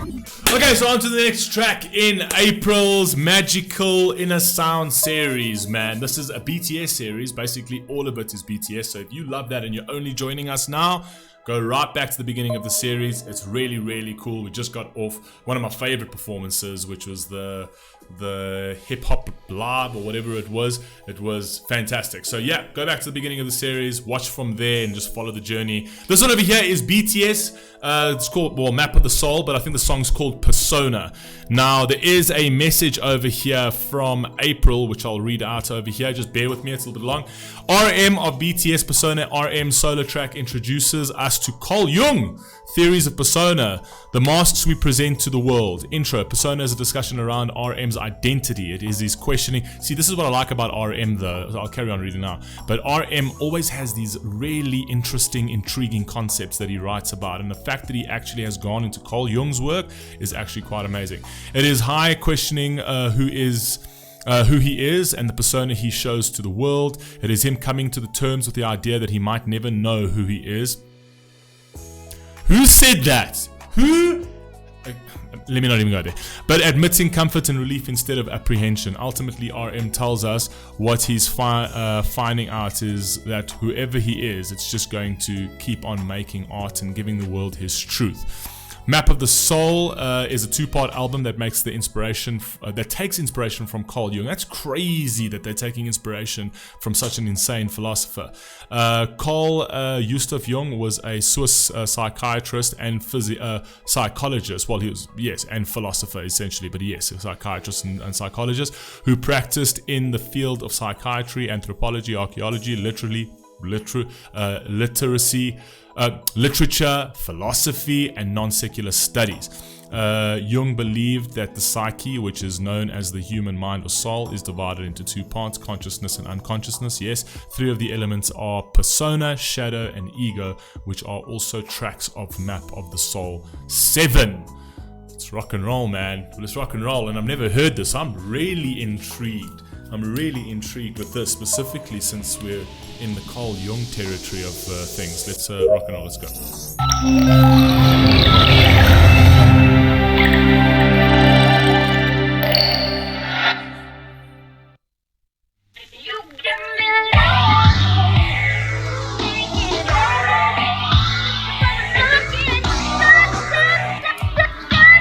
Okay, so on to the next track in April's Magical Inner Sound series, man. This is a BTS series. Basically, all of it is BTS. So if you love that and you're only joining us now, go right back to the beginning of the series. It's really, really cool. We just got off one of my favorite performances, which was the hip hop blob or whatever it was. It was fantastic. So yeah, go back to the beginning of the series, watch from there, and just follow the journey. This one over here is BTS. It's called Map of the Soul, but I think the song's called Persona. Now there is a message over here from April, which I'll read out over here. Just bear with me, it's a little bit long. RM of BTS Persona RM solo track introduces us to Carl Jung, theories of persona, the masks we present to the world. Intro, persona is a discussion around RM's identity. It is his questioning. See, this is what I like about RM though. I'll carry on reading now. But RM always has these really interesting, intriguing concepts that he writes about. And the fact that he actually has gone into Carl Jung's work is actually quite amazing. It is high questioning who he is and the persona he shows to the world. It is him coming to the terms with the idea that he might never know who he is. Who said that? Who? Let me not even go there. But admitting comfort and relief instead of apprehension. Ultimately, RM tells us what he's finding out is that whoever he is, it's just going to keep on making art and giving the world his truth. Map of the Soul is a two-part album that makes the inspiration that takes inspiration from Carl Jung. That's crazy that they're taking inspiration from such an insane philosopher. Carl Gustav Jung was a Swiss psychiatrist and psychologist. Well, he was, yes, and philosopher essentially, but yes, a psychiatrist and psychologist who practiced in the field of psychiatry, anthropology, archaeology, literacy, literature, philosophy, and non-secular studies. Jung believed that the psyche, which is known as the human mind or soul, is divided into two parts, consciousness and unconsciousness. Yes, three of the elements are persona, shadow, and ego, which are also tracks of Map of the Soul 7. Let's rock and roll, man. Let's rock and roll. And I've never heard this. I'm really intrigued with this, specifically since we're in the Carl Jung territory of things. Let's rock and roll. Let's go.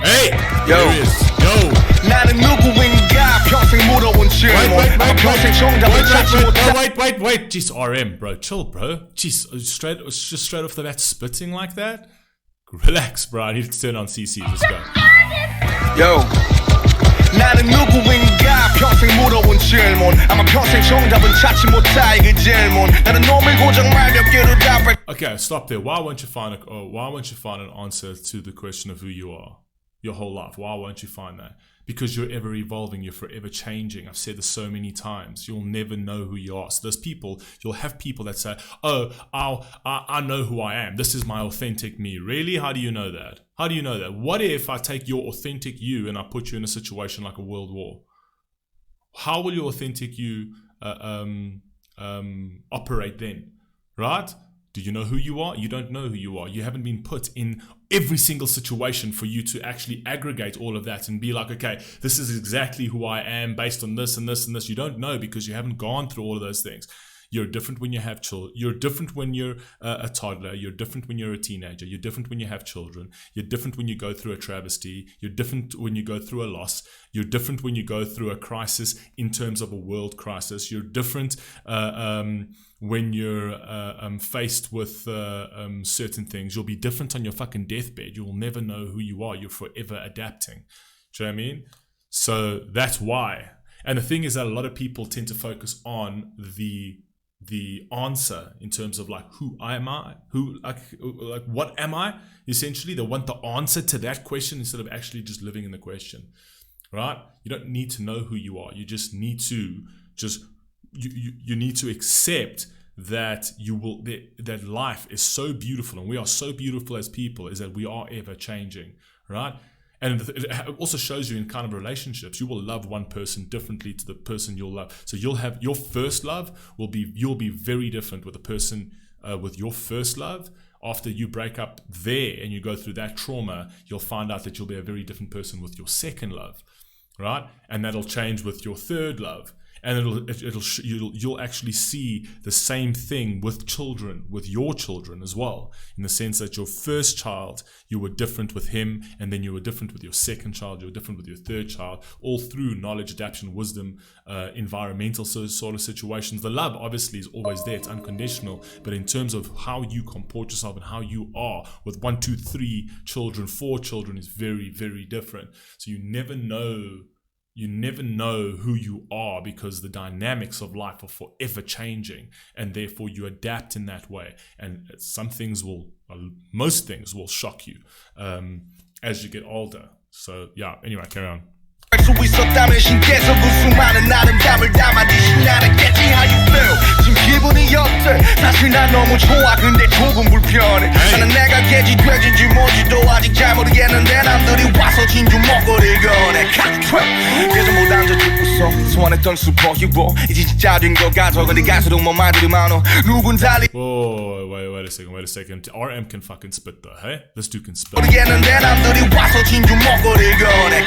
Hey, yo, there he is. Yo. Wait. Jeez, RM, bro. Chill, bro. Jeez, straight off the bat spitting like that? Relax, bro. I need to turn on CC. Let's go. Yo. 나는 누구인가 평생 물어온 질문 아마 평생 정답은 찾지 못할 그 질문 나는 놈을 고정 말 몇 개로 답할. Okay, stop there. Why won't you find an answer to the question of who you are your whole life? Why won't you find that? Because you're ever evolving, you're forever changing. I've said this so many times. You'll never know who you are. So you'll have people that say, oh, I know who I am. This is my authentic me. Really? How do you know that? How do you know that? What if I take your authentic you and I put you in a situation like a world war? How will your authentic you operate then? Right? Do you know who you are? You don't know who you are. You haven't been put in every single situation for you to actually aggregate all of that and be like, okay, this is exactly who I am based on this and this and this. You don't know because you haven't gone through all of those things. You're different when you have children. You're different when you're a toddler. You're different when you're a teenager. You're different when you have children. You're different when you go through a travesty. You're different when you go through a loss. You're different when you go through a crisis in terms of a world crisis. You're different when you're faced with certain things. You'll be different on your fucking deathbed. You will never know who you are. You're forever adapting. Do you know what I mean? So that's why. And the thing is that a lot of people tend to focus on the answer in terms of like, who am I? Like what am I? Essentially, they want the answer to that question instead of actually just living in the question, right? You don't need to know who you are. You just need to you need to accept that that life is so beautiful, and we are so beautiful as people, is that we are ever changing, right? And it also shows you in kind of relationships, you will love one person differently to the person you'll love. So you'll have your first love you'll be very different with the person with your first love after you break up there and you go through that trauma, you'll find out that you'll be a very different person with your second love, right? And that'll change with your third love. And you'll actually see the same thing with children, with your children as well, in the sense that your first child, you were different with him, and then you were different with your second child, you were different with your third child, all through knowledge, adaptation, wisdom, environmental sort of situations. The love obviously is always there, it's unconditional, but in terms of how you comport yourself and how you are with 1, 2, 3 children, 4 children is very, very different. So you never know who you are, because the dynamics of life are forever changing, and therefore you adapt in that way. And most things will shock you as you get older. So yeah, anyway, carry on. 수 있었다면 신께서 그 수많은 아름다움을 담아주신 알았겠지 how you feel. 지금 기분이 어때? 사실 난 너무 좋아. 근데 조금 불편해. 나는 내가 개지 돼지인지 뭔지도 아직 잘 모르겠는데 남들이 와서 진주 먹거리를 꺼내. 예전보다 앉아주고서 소환했던 슈퍼히로 이제 진짜 된 것 같아. 근데 갈수록 뭐 말들이 많어. 누군 달리. Whoa, wait a second. RM can fucking spit though, hey? This dude can spit. 모르겠는데 남들이 와서 진주 먹거리를 꺼내.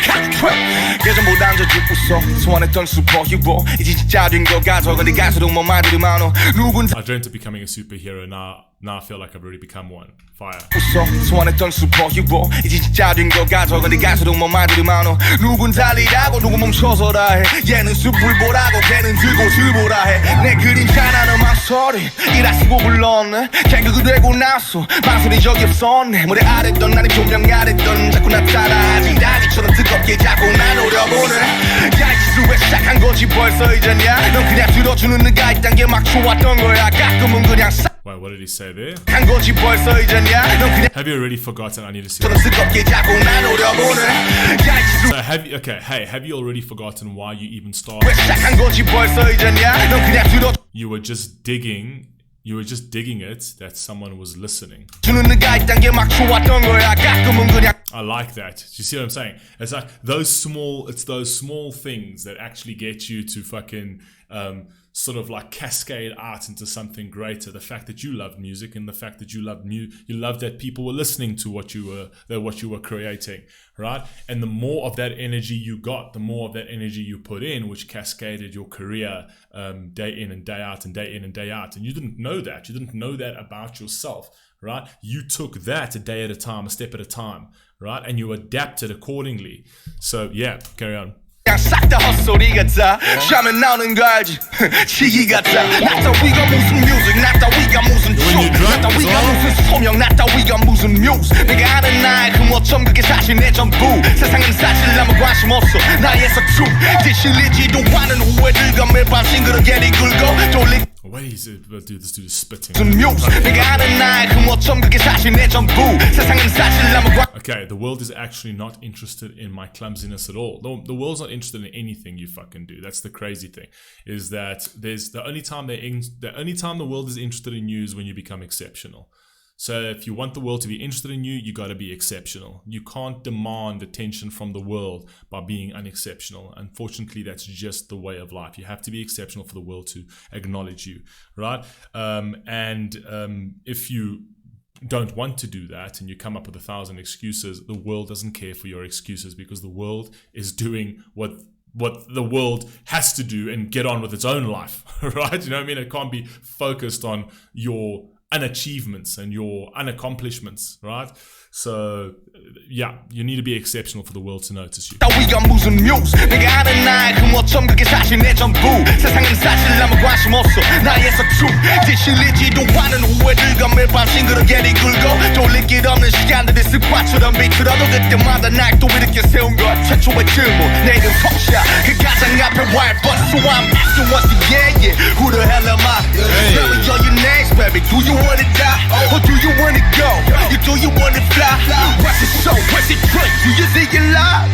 예전보다 앉아주고서 소환했던 슈퍼히로 이제 진짜 된 것 같아. 근데 갈수록 뭐 말들이 많어. 누군 I dreamt of becoming a superhero. Now I feel like I've already become one. Fire. 소환했던 슈퍼히로 이제 진짜 된 것 같아. 근데 갈수록 뭐 말들이 많어. 누군 달리라고 누군 멈춰서라 해. 얘는 숲을 보라고 걔는 들곳을 보라 해. 내 그림자라는 망설이 이라 쓰고 불렀네. 갱극이 되고 나서 망설이 적이 없었네. 모래 아랬던 나는 조명 아랬던 자꾸 나타나지 다기처럼 뜨겁게 자꾸 난 노려보네. 야 이 짓을 왜 시작한 거지 벌써 이제냐. 넌 그냥 들어주는 네가 있단 게 막 좋았던 거야. 가끔은 그냥 Wait, what did he say there? 한 거지 벌써 이제냐. 넌 그냥 Have you already forgotten? I need to see. 뜨겁게 자꾸 난 노려보네. 야 이 짓을 So have you already forgotten why you even started? 왜 시작한 거지 벌써 이제냐. 넌 그냥 들어 You were just digging it that someone was listening. 주는 네가 있단 게 막 좋았던 거야. 가끔은 그냥 I like that. Do you see what I'm saying? It's like those small things that actually get you to fucking sort of like cascade out into something greater. The fact that you loved music and the fact that you loved that people were listening to what you were creating, right? And the more of that energy you got, the more of that energy you put in, which cascaded your career day in and day out and day in and day out. And you didn't know that. You didn't know that about yourself, right? You took that a day at a time, a step at a time, right? And you adapted accordingly. So yeah, carry on. 그냥 싹 다 헛소리 같아. 샤면 나오는 거 알지? 시기 같아. 나 따위가 무슨 뮤직, 나 따위가 무슨 춤, 나 따위가 무슨 소명, 나 따위가 무슨 뮤즈. 내가 아는 나의 그 뭐점 그게 사실 내 전부. 세상은 사실 아무 관심 없어 나의 서춤. 지실리지도 않은 후회들과 매일 밤 싱그럽게 굴고 돌리. Wait, this dude is spitting. Okay, the world is actually not interested in my clumsiness at all. The world's not interested in anything you fucking do. That's the crazy thing. Is that the only time the world is interested in you is when you become exceptional. So if you want the world to be interested in you, you got to be exceptional. You can't demand attention from the world by being unexceptional. Unfortunately, that's just the way of life. You have to be exceptional for the world to acknowledge you, right? If you don't want to do that and you come up with 1,000 excuses, the world doesn't care for your excuses, because the world is doing what the world has to do and get on with its own life, right? You know what I mean? It can't be focused on your unachievements and your unaccomplishments, right? So yeah, you need to be exceptional for the world to notice you. 따위가 무슨 뮤즈, 내가 아는 나의 그 뭐점 그게 사실 내 전부. 세상은 사실 아무 관심 없어 나의 서춤. 지실리지도 않은 후회들과 매일 밤 싱그럽게 굴고 돌릴 길 없는 시간들이 습관처럼 비틀어도 그때마다 날 또 일으켜 세운 것. 최초의 질문, 내 이름 펑샤 그 가장 앞에 wild but so I'm asking once again, yeah, who the hell am I? Tell me all your names, baby. Do you wanna die or do you wanna go? Do you wanna fly? What's it so? What's it drink? Do you think it live?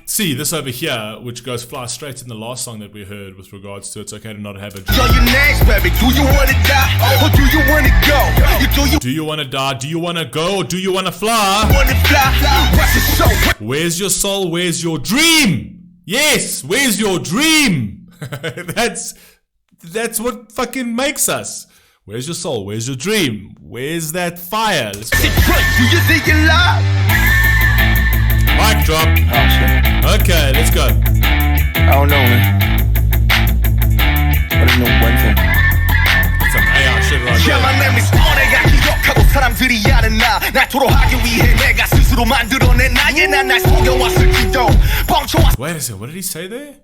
See, this over here, which goes fly straight in the last song that we heard with regards to it's okay to not have a dream. Your names, baby. Do you wanna die or do you wanna go? Do you wanna die? Do you wanna go? Or do you wanna fly? What's it so? Where's your soul? Where's your dream? Yes, where's your dream? That's what fucking makes us. Where's your soul? Where's your dream? Where's that fire? Let's go. Do you think you lie? Mic drop. Oh shit. Okay, let's go. I don't know, man. But I know one thing. Some AI shit right Yeah, my there. name is 내가 기억하고 사람들이 아는 나 나토록 하기 위해 내가 스스로 만들어낸 나의 날 속여왔을지도 뻥쳐왔. Wait a second, what did he say there?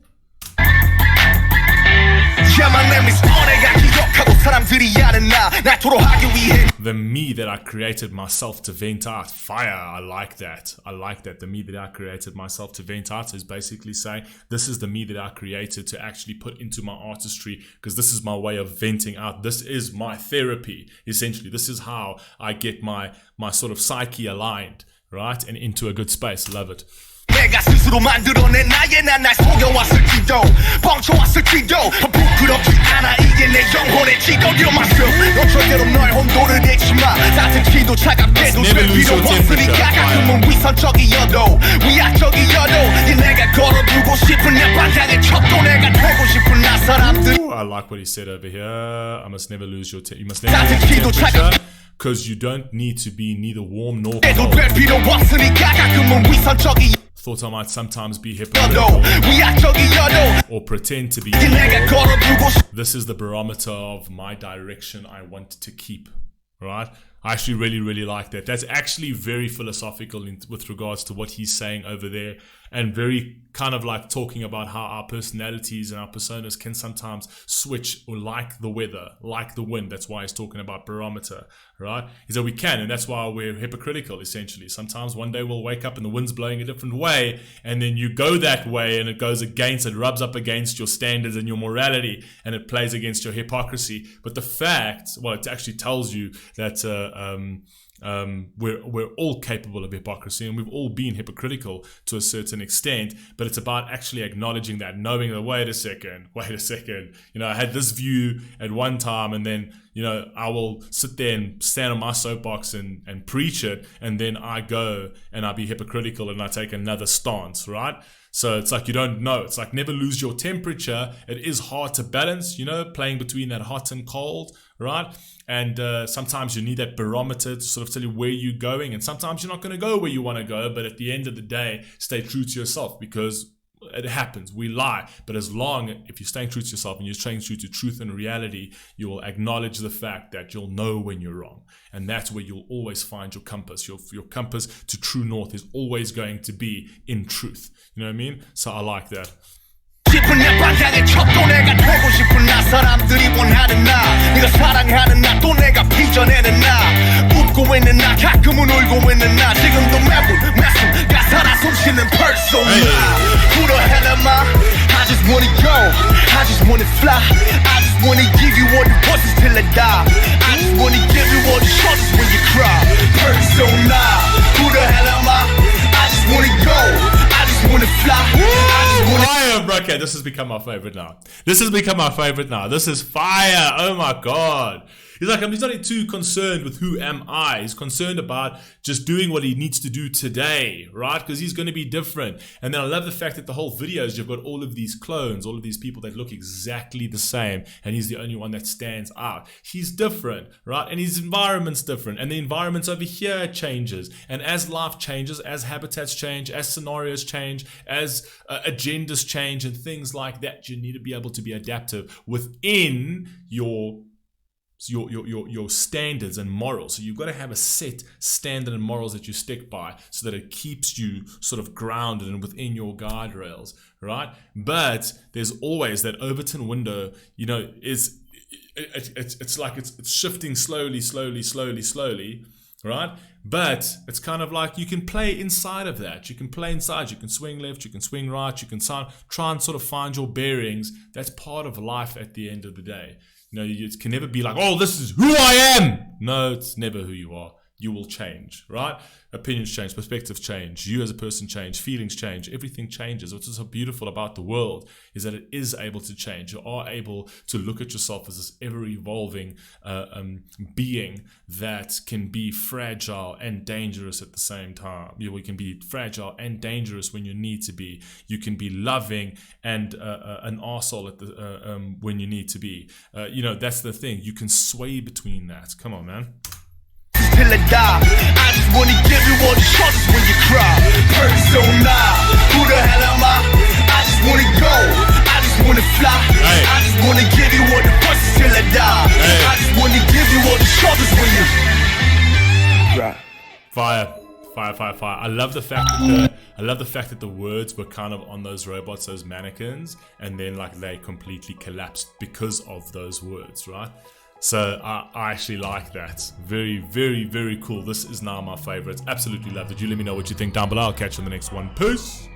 Yeah, my name is 내가 기억하고 사람들이 아는 나 나토록 하기 위해. The me that I created myself to vent out. Fire, I like that. I like that. The me that I created myself to vent out is basically saying, this is the me that I created to actually put into my artistry, because this is my way of venting out. This is my therapy, essentially. This is how I get my sort of psyche aligned, right? And into a good space. Love it. 내가 스스로 만들어낸 나의 날 속여왔을지도 뻥쳐왔을지도 부끄럽지 않아 이게 내 영혼의 지도 You're myself 너 절대로 너의 혼돈을 내지 마 따뜻히도 차갑게도 될 필요 없으니까 가끔은 위선적이어도 위약적이어도 내가 걸어두고 싶은 내 방향의 척도 내가 되고 싶은 나 사람들. I like what he said over here. I must never lose your you must never lose your temperature, because you don't need to be neither warm nor cold. 될 필요 없으니까 가끔은 위선적이 Thought I might sometimes be hypocritical or pretend to be. This is the barometer of my direction I want to keep, right? I actually really like that. That's actually very philosophical with regards to what he's saying over there, and very kind of like talking about how our personalities and our personas can sometimes switch, or like the weather, like the wind. That's why he's talking about barometer, right? He said we can, and that's why we're hypocritical, essentially. Sometimes one day we'll wake up and the wind's blowing a different way, and then you go that way and it goes against, it rubs up against your standards and your morality, and it plays against your hypocrisy. But the fact, well, it actually tells you that we're all capable of hypocrisy, and we've all been hypocritical to a certain extent, but it's about actually acknowledging that, knowing that, wait a second, I had this view at one time, and then I will sit there and stand on my soapbox and preach it, and then I go and I be hypocritical and I take another stance, right? So it's like you don't know. It's like never lose your temperature. It is hard to balance, playing between that hot and cold, right? And sometimes you need that barometer to sort of tell you where you're going. And sometimes you're not going to go where you want to go. But at the end of the day, stay true to yourself, because it happens. We lie. But if you're staying true to yourself and you're staying true to truth and reality, you will acknowledge the fact that you'll know when you're wrong. And that's where you'll always find your compass. Your compass to true north is always going to be in truth. You know what I mean? So I like that. 싶은 내 방향의 척도 내가 되고 싶은 나 사람들이 원하는 나 네가 사랑하는 나 또 내가 빚어내는 나 웃고 있는 나 가끔은 울고 있는 나 지금도 매분 매순 가사라 숨쉬는 persona. Who the hell am I? I just wanna go, I just wanna fly, I just wanna give you all the voices till I die, I just wanna give you all the shoulders when you cry. Persona. Who the hell am I? I just wanna go, I just wanna fly, I just wanna. Okay, this has become my favorite now. This is fire. Oh my god. He's not too concerned with who am I. He's concerned about just doing what he needs to do today, right? Because he's going to be different. And then I love the fact that the whole videos, you've got all of these clones, all of these people that look exactly the same, and he's the only one that stands out. He's different, right? And his environment's different, and the environment over here changes. And as life changes, as habitats change, as scenarios change, as agendas change and things like that, you need to be able to be adaptive within your standards and morals. So you've got to have a set standard and morals that you stick by, so that it keeps you sort of grounded and within your guardrails, right? But there's always that Overton window, it's like it's shifting slowly, right? But it's kind of like you can play inside of that. You can play inside. You can swing left. You can swing right. You can try and sort of find your bearings. That's part of life at the end of the day. You can never be like, oh, this is who I am. No, it's never who you are. you will change, right? Opinions change, perspectives change, you as a person change, feelings change, everything changes. What's so beautiful about the world is that it is able to change. You are able to look at yourself as this ever-evolving being that can be fragile and dangerous at the same time. You can be fragile and dangerous when you need to be. You can be loving and an arsehole at the when you need to be. That's the thing. You can sway between that. Come on, man. Till I die, I just wanna give you all the shoulders when you cry. Persona, who the hell am I? I just wanna go, I just wanna fly. I just wanna give you all the voices till I die. I just wanna give you all the shoulders when you cry. Fire. I love the fact that the words were kind of on those robots, those mannequins, and then like they completely collapsed because of those words, right? So I actually like that. Very, very, very cool. This is now my favorite. Absolutely loved it. You let me know what you think down below. I'll catch you on the next one. Peace.